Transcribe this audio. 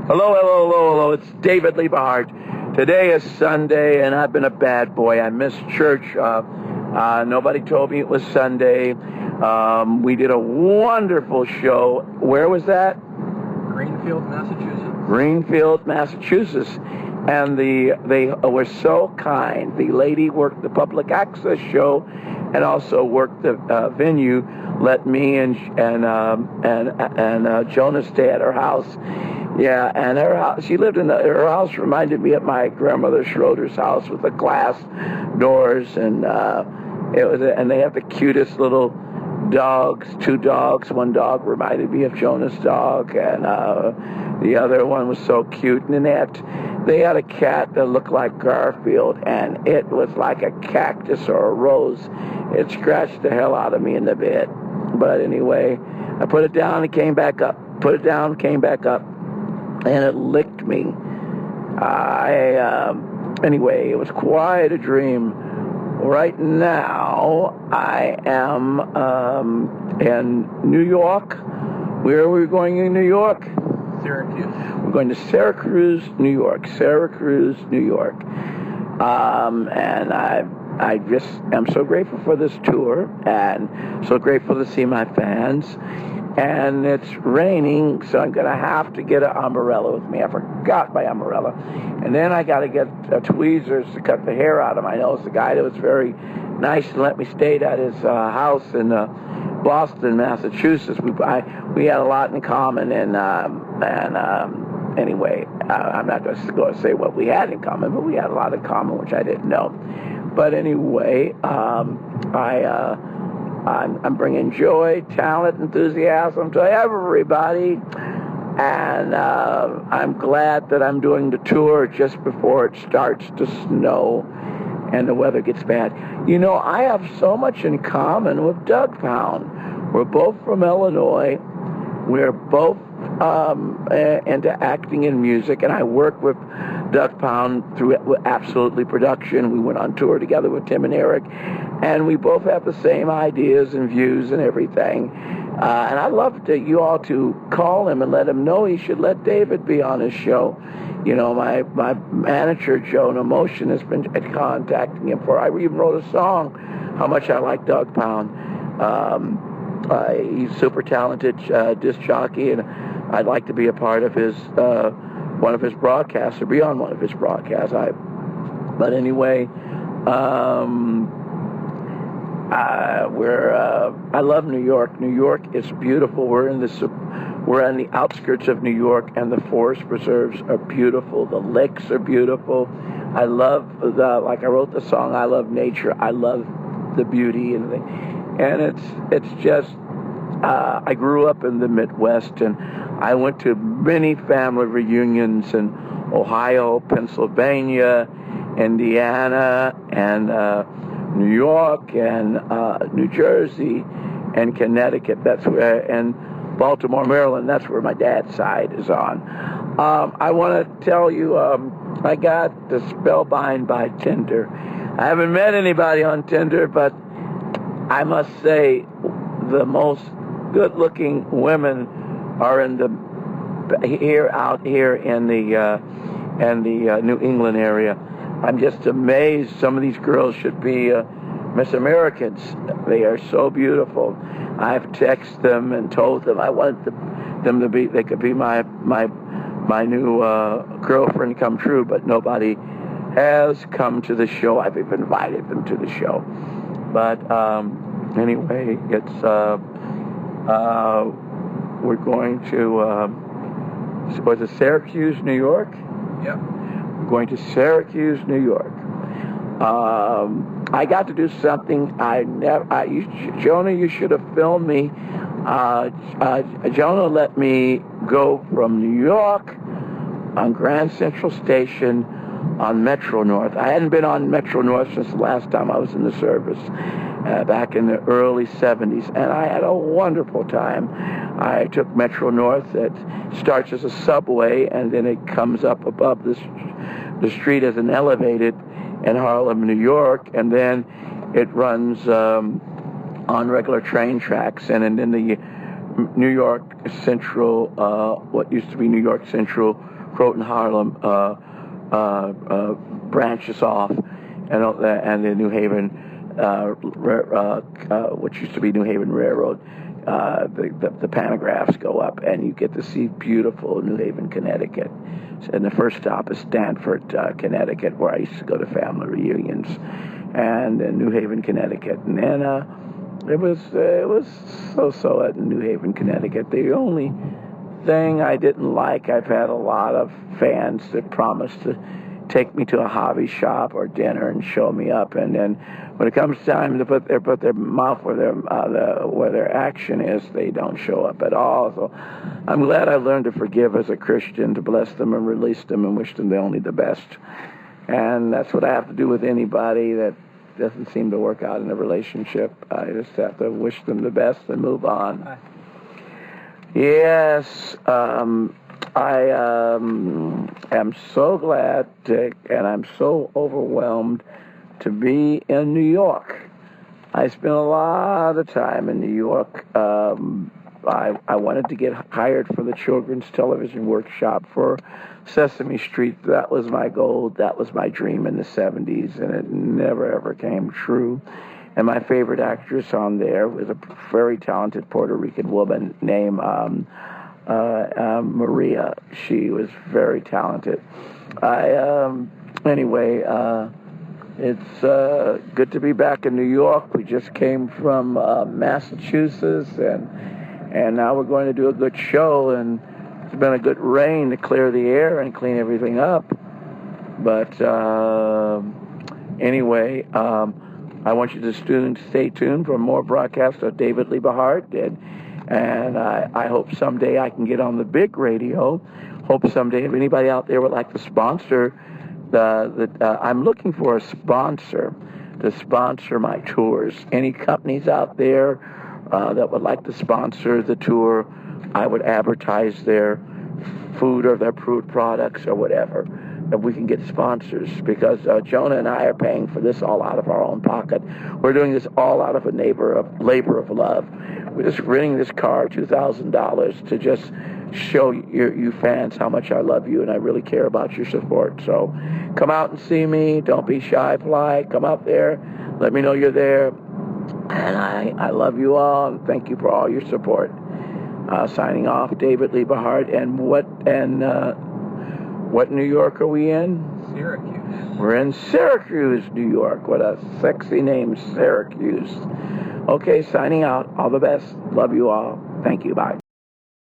Hello, hello, hello, hello. It's David Liebe Hart. Today is Sunday, and I've been a bad boy. I missed church. Nobody told me it was Sunday. We did a wonderful show. Where was that? Greenfield, Massachusetts. Greenfield, Massachusetts. And they were so kind. The lady worked the public access show and also worked the venue. Let me and Jonah stay at her house. Yeah, and her house, she lived in her house reminded me of my grandmother Schroeder's house with the glass doors, and and they have the cutest little dogs, 2 dogs. One dog reminded me of Jonah's dog, and the other one was so cute. And then they had a cat that looked like Garfield, and it was like a cactus or a rose. It scratched the hell out of me in the bed. But anyway, I put it down and came back up. Put it down, came back up. And it licked me. Anyway, it was quite a dream. Right now, I am in New York. Where are we going in New York? Syracuse. We're going to Syracuse, New York. Syracuse, New York. And I just am so grateful for this tour and so grateful to see my fans. And it's raining, so I'm going to have to get an umbrella with me. I forgot my umbrella. And then I got to get tweezers to cut the hair out of my nose. The guy that was very nice and let me stay at his house in Boston, Massachusetts. We had a lot in common, anyway, I'm not going to say what we had in common, but we had a lot in common, which I didn't know. But anyway, I'm bringing joy, talent, enthusiasm to everybody, and I'm glad that I'm doing the tour just before it starts to snow and the weather gets bad. You know, I have so much in common with Doug Pound. We're both from Illinois. We're both into acting and music, and I worked with Doug Pound through Absolutely Production. We went on tour together with Tim and Eric, and we both have the same ideas and views and everything. And I'd love you all to call him and let him know he should let David be on his show. You know, my manager, Joe No Motion, has been contacting him I even wrote a song, how much I like Doug Pound. He's super talented disc jockey, and I'd like to be a part of his one of his broadcasts, or be on one of his broadcasts. But anyway, I love New York. New York is beautiful. We're on the outskirts of New York, and the forest preserves are beautiful. The lakes are beautiful. I love like I wrote the song, I love nature. I love the beauty and it's just. I grew up in the Midwest, and I went to many family reunions in Ohio, Pennsylvania, Indiana, and New York, and New Jersey, and Connecticut. And Baltimore, Maryland. That's where my dad's side is on. I want to tell you, I got spellbound by Tinder. I haven't met anybody on Tinder, but I must say the most good-looking women are out here in the New England area. I'm just amazed. Some of these girls should be Miss Americans. They are so beautiful. I've texted them and told them I want them to be. They could be my new girlfriend come true, but nobody has come to the show. I've even invited them to the show, but anyway, it's. We're going to, was it Syracuse, New York? Yep. We're going to Syracuse, New York. I got to do something Jonah, you should have filmed me. Jonah let me go from New York on Grand Central Station on Metro North. I hadn't been on Metro North since the last time I was in the service. Back in the early 70s, and I had a wonderful time. I took Metro North. It starts as a subway, and then it comes up above the street as an elevated in Harlem, New York, and then it runs on regular train tracks, and then the New York Central, what used to be New York Central Croton Harlem branches off, and the New Haven, which used to be New Haven Railroad, the pantographs go up, and you get to see beautiful New Haven, Connecticut. And the first stop is Stamford, Connecticut, where I used to go to family reunions, and in New Haven, Connecticut. And then it was so at New Haven, Connecticut. The only thing I didn't like, I've had a lot of fans that promised to take me to a hobby shop or dinner and show me up, and then when it comes time to put their mouth where their action is, they don't show up at all. So I'm glad I learned to forgive as a Christian, to bless them and release them and wish them only the best. And that's what I have to do with anybody that doesn't seem to work out in a relationship. I just have to wish them the best and move on. Yes, I am so glad and I'm so overwhelmed to be in New York. I spent a lot of time in New York. I wanted to get hired for the Children's Television Workshop for Sesame Street. That was my goal. That was my dream in the 70s, and it never, ever came true. And my favorite actress on there was a very talented Puerto Rican woman named Maria. She was very talented. It's good to be back in New York. We just came from Massachusetts, and now we're going to do a good show, and it's been a good rain to clear the air and clean everything up. But anyway, I want you to stay tuned for more broadcasts of David Liebe Hart, and I hope someday I can get on the big radio. Hope someday if anybody out there would like to sponsor I'm looking for a sponsor to sponsor my tours. Any companies out there that would like to sponsor the tour, I would advertise their food or their food products or whatever, if we can get sponsors, because Jonah and I are paying for this all out of our own pocket. We're doing this all out of a labor of love. We're just renting this car, $2,000, to just show you fans how much I love you and I really care about your support. So come out and see me. Don't be shy, fly. Come out there. Let me know you're there. And I love you all, and thank you for all your support. Signing off, David Liebe Hart. And what New York are we in? Syracuse. We're in Syracuse, New York. What a sexy name, Syracuse. Okay, signing out. All the best. Love you all. Thank you. Bye.